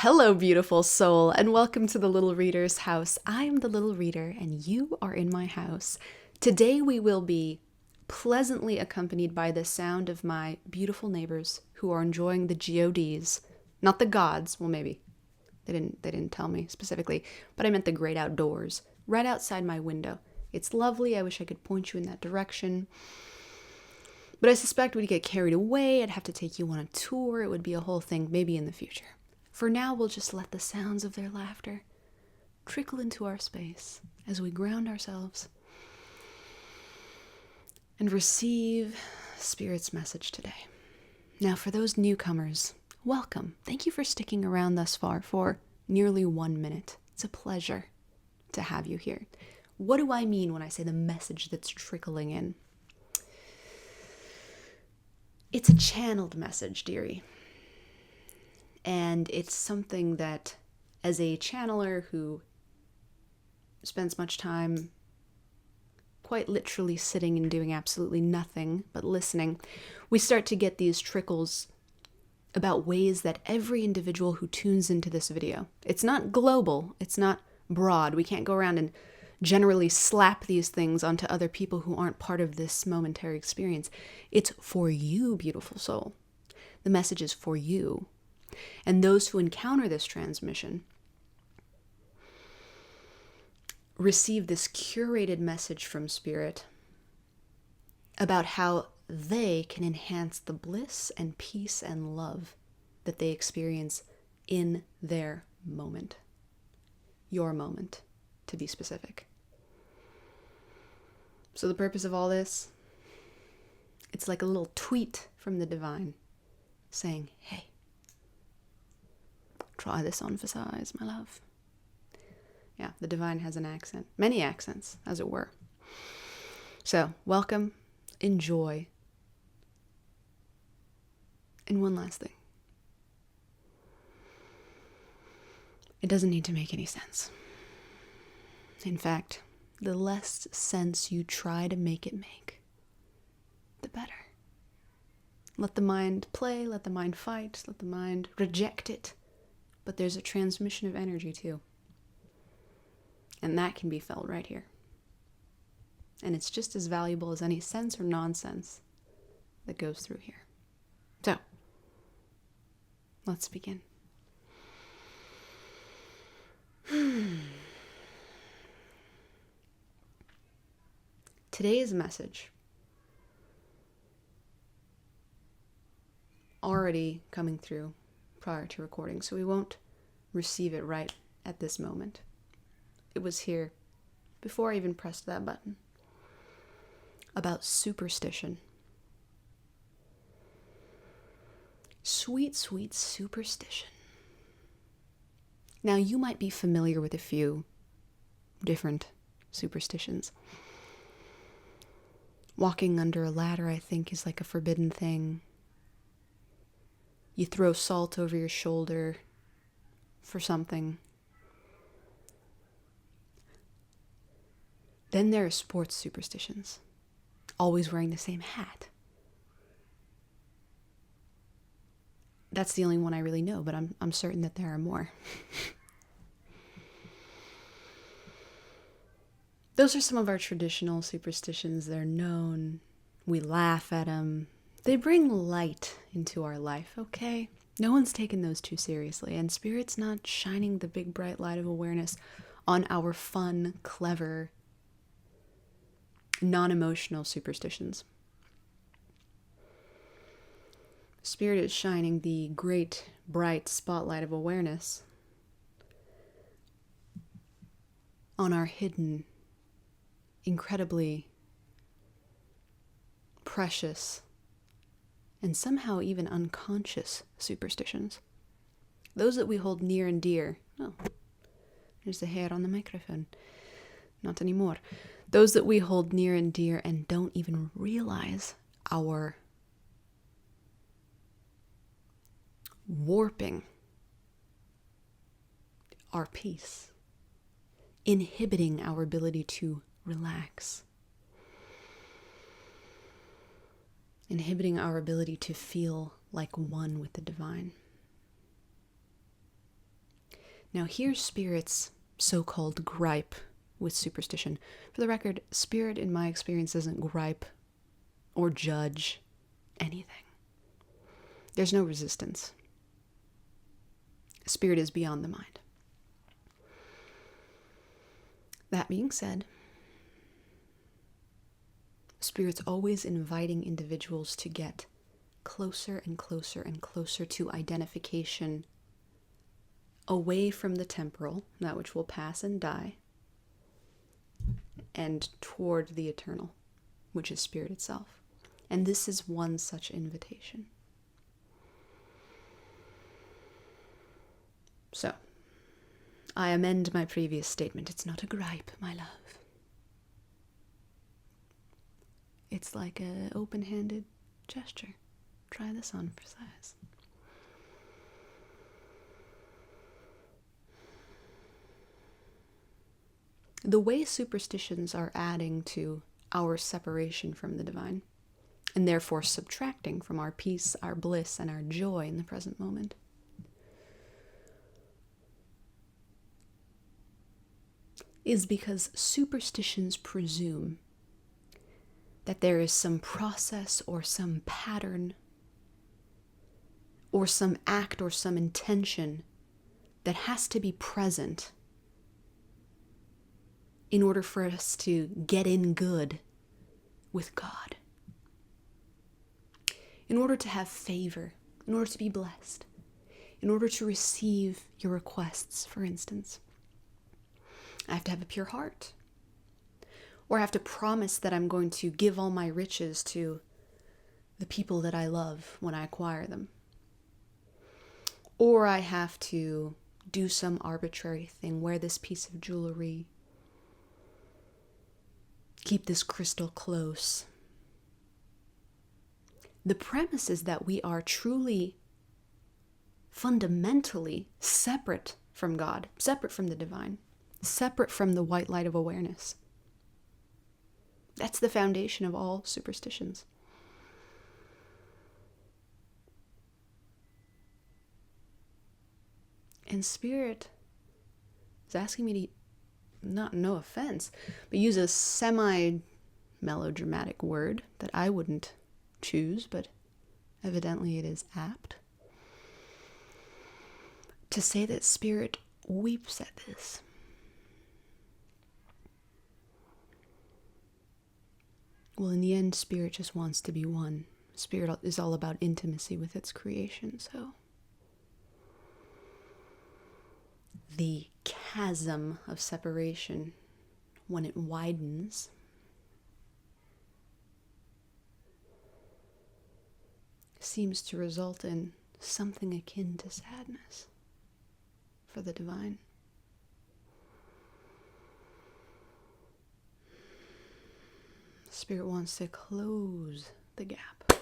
Hello, beautiful soul, and welcome to the Little Reader's house. I'm the Little Reader, and you are in my house. Today we will be pleasantly accompanied by the sound of my beautiful neighbors who are enjoying the GODs. Not the gods, well maybe. They didn't tell me specifically, but I meant the great outdoors, right outside my window. It's lovely. I wish I could point you in that direction. But I suspect we'd get carried away. I'd have to take you on a tour. It would be a whole thing, maybe in the future. For now, we'll just let the sounds of their laughter trickle into our space as we ground ourselves and receive Spirit's message today. Now, for those newcomers, welcome. Thank you for sticking around thus far for nearly 1 minute. It's a pleasure to have you here. What do I mean when I say the message that's trickling in? It's a channeled message, dearie. And it's something that, as a channeler who spends much time quite literally sitting and doing absolutely nothing but listening, we start to get these trickles about ways that every individual who tunes into this video, it's not global, it's not broad, we can't go around and generally slap these things onto other people who aren't part of this momentary experience. It's for you, beautiful soul. The message is for you. And those who encounter this transmission receive this curated message from Spirit about how they can enhance the bliss and peace and love that they experience in their moment. Your moment, to be specific. So the purpose of all this, it's like a little tweet from the divine saying, hey, try this on for size, my love. Yeah, the divine has an accent. Many accents, as it were. So, welcome, enjoy. And one last thing. It doesn't need to make any sense. In fact, the less sense you try to make it make, the better. Let the mind play, let the mind fight, let the mind reject it. But there's a transmission of energy too. And that can be felt right here. And it's just as valuable as any sense or nonsense that goes through here. So, let's begin. Today's message, already coming through prior to recording, so we won't receive it right at this moment. It was here before I even pressed that button. About superstition. Sweet, sweet superstition. Now, you might be familiar with a few different superstitions. Walking under a ladder, I think, is like a forbidden thing. You throw salt over your shoulder for something. Then there are sports superstitions. Always wearing the same hat. That's the only one I really know, but I'm certain that there are more. Those are some of our traditional superstitions. They're known. We laugh at them. They bring light into our life, okay? No one's taking those too seriously, and Spirit's not shining the big bright light of awareness on our fun, clever, non-emotional superstitions. Spirit is shining the great, bright spotlight of awareness on our hidden, incredibly precious, and somehow even unconscious superstitions. Those that we hold near and dear. Oh, there's the hair on the microphone. Not anymore. Those that we hold near and dear and don't even realize our warping our peace, inhibiting our ability to relax, inhibiting our ability to feel like one with the divine. Now, here's Spirit's so-called gripe with superstition. For the record, Spirit, in my experience, doesn't gripe or judge anything. There's no resistance. Spirit is beyond the mind. That being said, Spirit's always inviting individuals to get closer and closer and closer to identification, away from the temporal, that which will pass and die, and toward the eternal, which is Spirit itself. And this is one such invitation. So, I amend my previous statement. It's not a gripe, my love. It's like an open-handed gesture. Try this on for size. The way superstitions are adding to our separation from the divine, and therefore subtracting from our peace, our bliss, and our joy in the present moment, is because superstitions presume that there is some process or some pattern or some act or some intention that has to be present in order for us to get in good with God, in order to have favor, in order to be blessed, in order to receive your requests, for instance. I have to have a pure heart. Or I have to promise that I'm going to give all my riches to the people that I love when I acquire them. Or I have to do some arbitrary thing, wear this piece of jewelry, keep this crystal close. The premise is that we are truly, fundamentally separate from God, separate from the divine, separate from the white light of awareness. That's the foundation of all superstitions. And Spirit is asking me to, no offense, but use a semi-melodramatic word that I wouldn't choose, but evidently it is apt, to say that Spirit weeps at this. Well, in the end, Spirit just wants to be one. Spirit is all about intimacy with its creation, so the chasm of separation, when it widens, seems to result in something akin to sadness for the divine. Spirit wants to close the gap.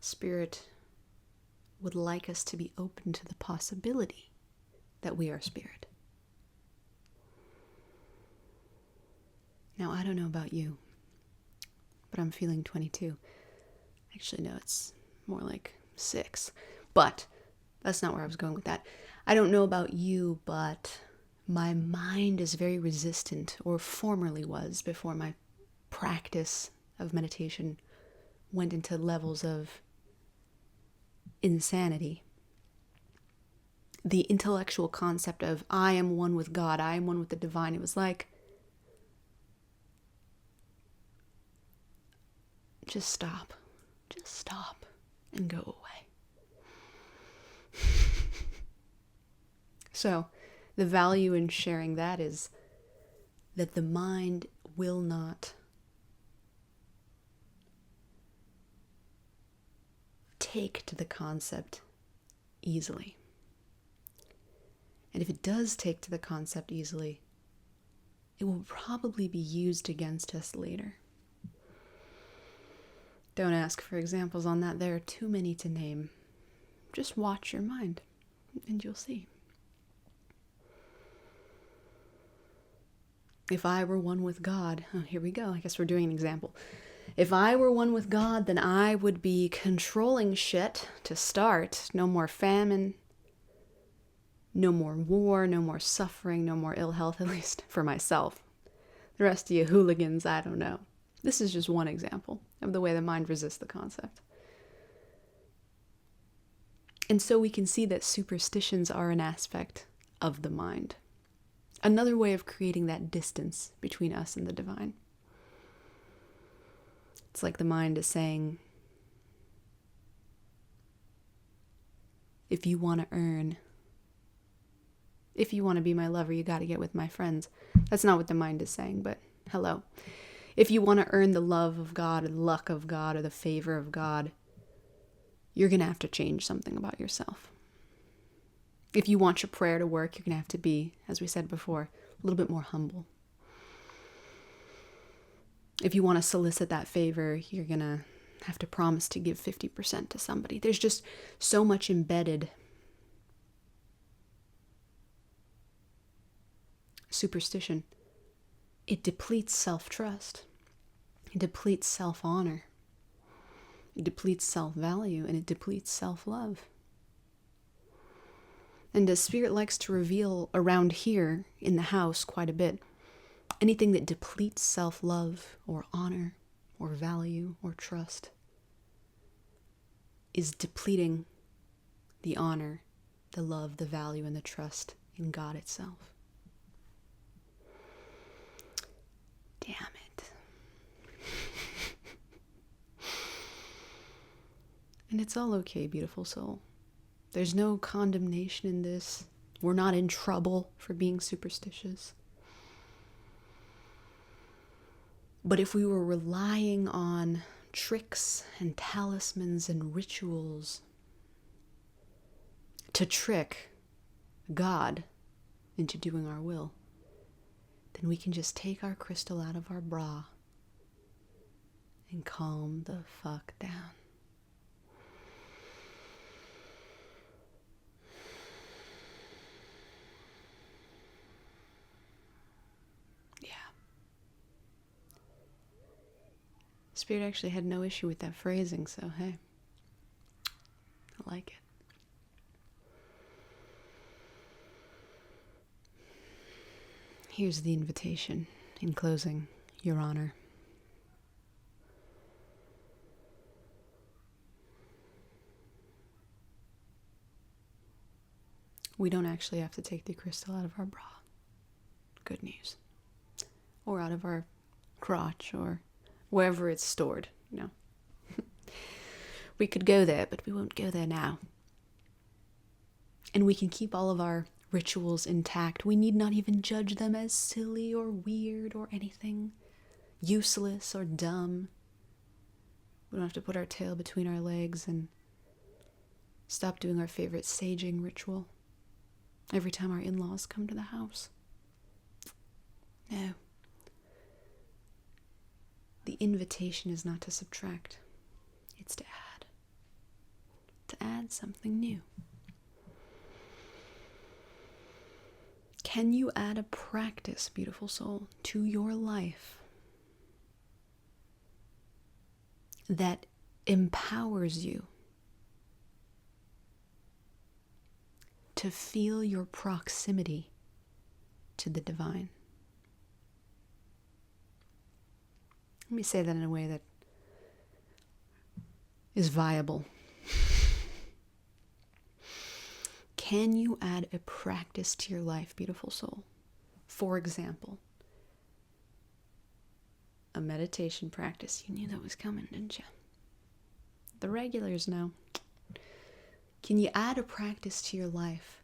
Spirit would like us to be open to the possibility that we are Spirit. Now, I don't know about you, but I'm feeling 22. Actually, no, it's more like 6. But that's not where I was going with that. I don't know about you, but my mind is very resistant, or formerly was before my practice of meditation went into levels of insanity. The intellectual concept of I am one with God, I am one with the divine, it was like, just stop and go away. So, the value in sharing that is that the mind will not take to the concept easily. And if it does take to the concept easily, it will probably be used against us later. Don't ask for examples on that. There are too many to name. Just watch your mind, and you'll see. If I were one with God, oh, here we go. I guess we're doing an example. If I were one with God, then I would be controlling shit to start. No more famine, no more war, no more suffering, no more ill health, at least for myself. The rest of you hooligans, I don't know. This is just one example of the way the mind resists the concept. And so we can see that superstitions are an aspect of the mind. Another way of creating that distance between us and the divine. It's like the mind is saying, if you want to earn, if you want to be my lover, you got to get with my friends. That's not what the mind is saying, but hello. If you want to earn the love of God, or the luck of God, or the favor of God, you're going to have to change something about yourself. If you want your prayer to work, you're going to have to be, as we said before, a little bit more humble. If you want to solicit that favor, you're going to have to promise to give 50% to somebody. There's just so much embedded superstition. It depletes self-trust. It depletes self-honor. It depletes self-value, and it depletes self-love. And as Spirit likes to reveal around here in the house quite a bit, anything that depletes self-love or honor or value or trust is depleting the honor, the love, the value, and the trust in God itself. Damn it. And it's all okay, beautiful soul. There's no condemnation in this. We're not in trouble for being superstitious. But if we were relying on tricks and talismans and rituals to trick God into doing our will, then we can just take our crystal out of our bra and calm the fuck down. Spirit actually had no issue with that phrasing, so hey, I like it. Here's the invitation in closing, Your Honor. We don't actually have to take the crystal out of our bra. Good news. Or out of our crotch, or wherever it's stored, you know. We could go there, but we won't go there now. And we can keep all of our rituals intact. We need not even judge them as silly or weird or anything useless or dumb. We don't have to put our tail between our legs and stop doing our favorite saging ritual every time our in-laws come to the house. No. The invitation is not to subtract, it's to add. To add something new. Can you add a practice, beautiful soul, to your life that empowers you to feel your proximity to the divine? Let me say that in a way that is viable. Can you add a practice to your life, beautiful soul? For example, a meditation practice. You knew that was coming, didn't you? The regulars know. Can you add a practice to your life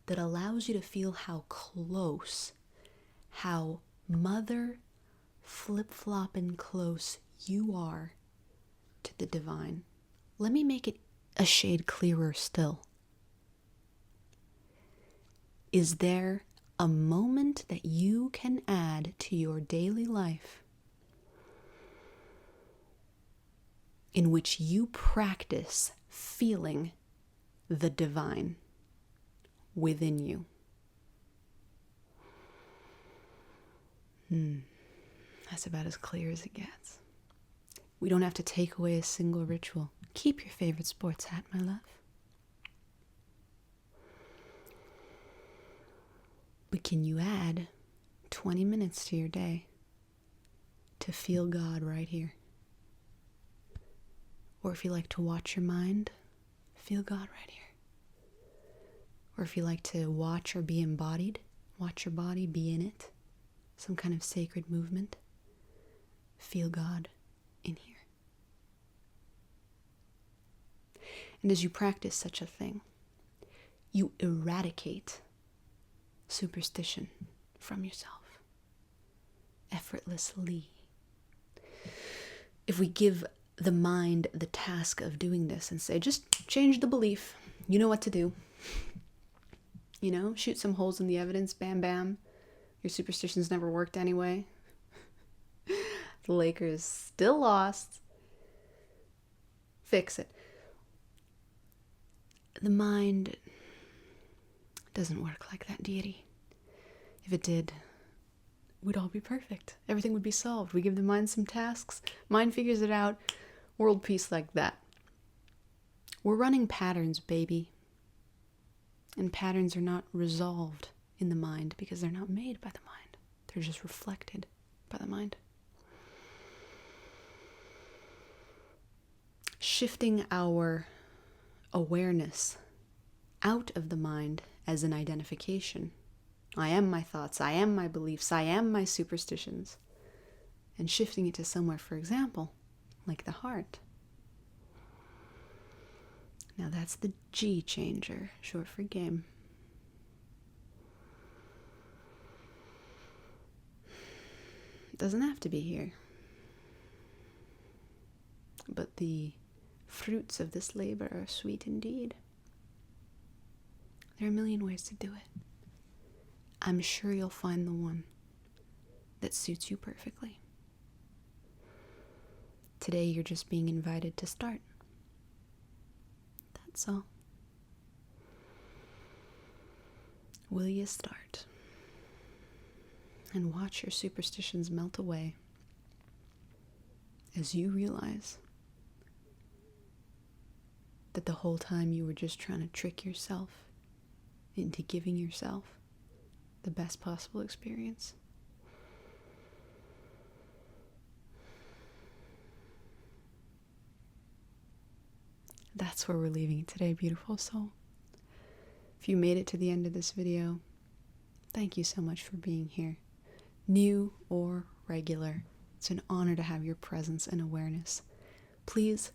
that allows you to feel how close, how mother flip-flopping close you are to the divine? Let me make it a shade clearer still. Is there a moment that you can add to your daily life in which you practice feeling the divine within you? That's about as clear as it gets. We don't have to take away a single ritual. Keep your favorite sports hat, my love. But can you add 20 minutes to your day to feel God right here? Or if you like to watch your mind, feel God right here. Or if you like to watch or be embodied, watch your body, be in it, some kind of sacred movement, feel God in here. And as you practice such a thing, you eradicate superstition from yourself effortlessly. If we give the mind the task of doing this and say, just change the belief, you know what to do. Shoot some holes in the evidence, bam, bam. Your superstitions never worked anyway. The Lakers still lost. Fix it. The mind doesn't work like that, deity. If it did, we'd all be perfect. Everything would be solved. We give the mind some tasks, mind figures it out, world peace like that. We're running patterns, baby. And patterns are not resolved in the mind because they're not made by the mind. They're just reflected by the mind. Shifting our awareness out of the mind as an identification. I am my thoughts, I am my beliefs, I am my superstitions. And shifting it to somewhere, for example, like the heart. Now that's the G changer, short for game. It doesn't have to be here. But the fruits of this labor are sweet indeed. There are a million ways to do it. I'm sure you'll find the one that suits you perfectly. Today you're just being invited to start. That's all. Will you start? And watch your superstitions melt away as you realize that the whole time you were just trying to trick yourself into giving yourself the best possible experience. That's where we're leaving it today, beautiful soul. If you made it to the end of this video, thank you so much for being here. New or regular, it's an honor to have your presence and awareness. Please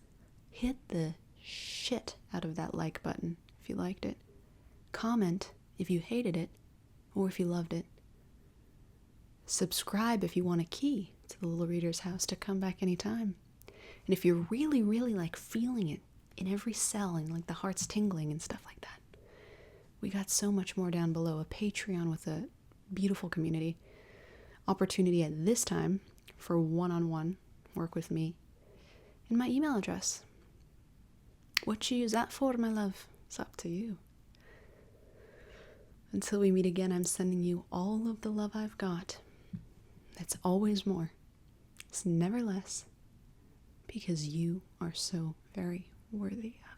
hit the shit out of that like button if you liked it. Comment if you hated it or if you loved it. Subscribe if you want a key to the Little Reader's House to come back anytime. And if you're really, really like feeling it in every cell and like the heart's tingling and stuff like that, we got so much more down below. A Patreon with a beautiful community. Opportunity at this time for one-on-one work with me. And my email address. What you use that for, my love, it's up to you. Until we meet again, I'm sending you all of the love I've got. It's always more. It's never less. Because you are so very worthy of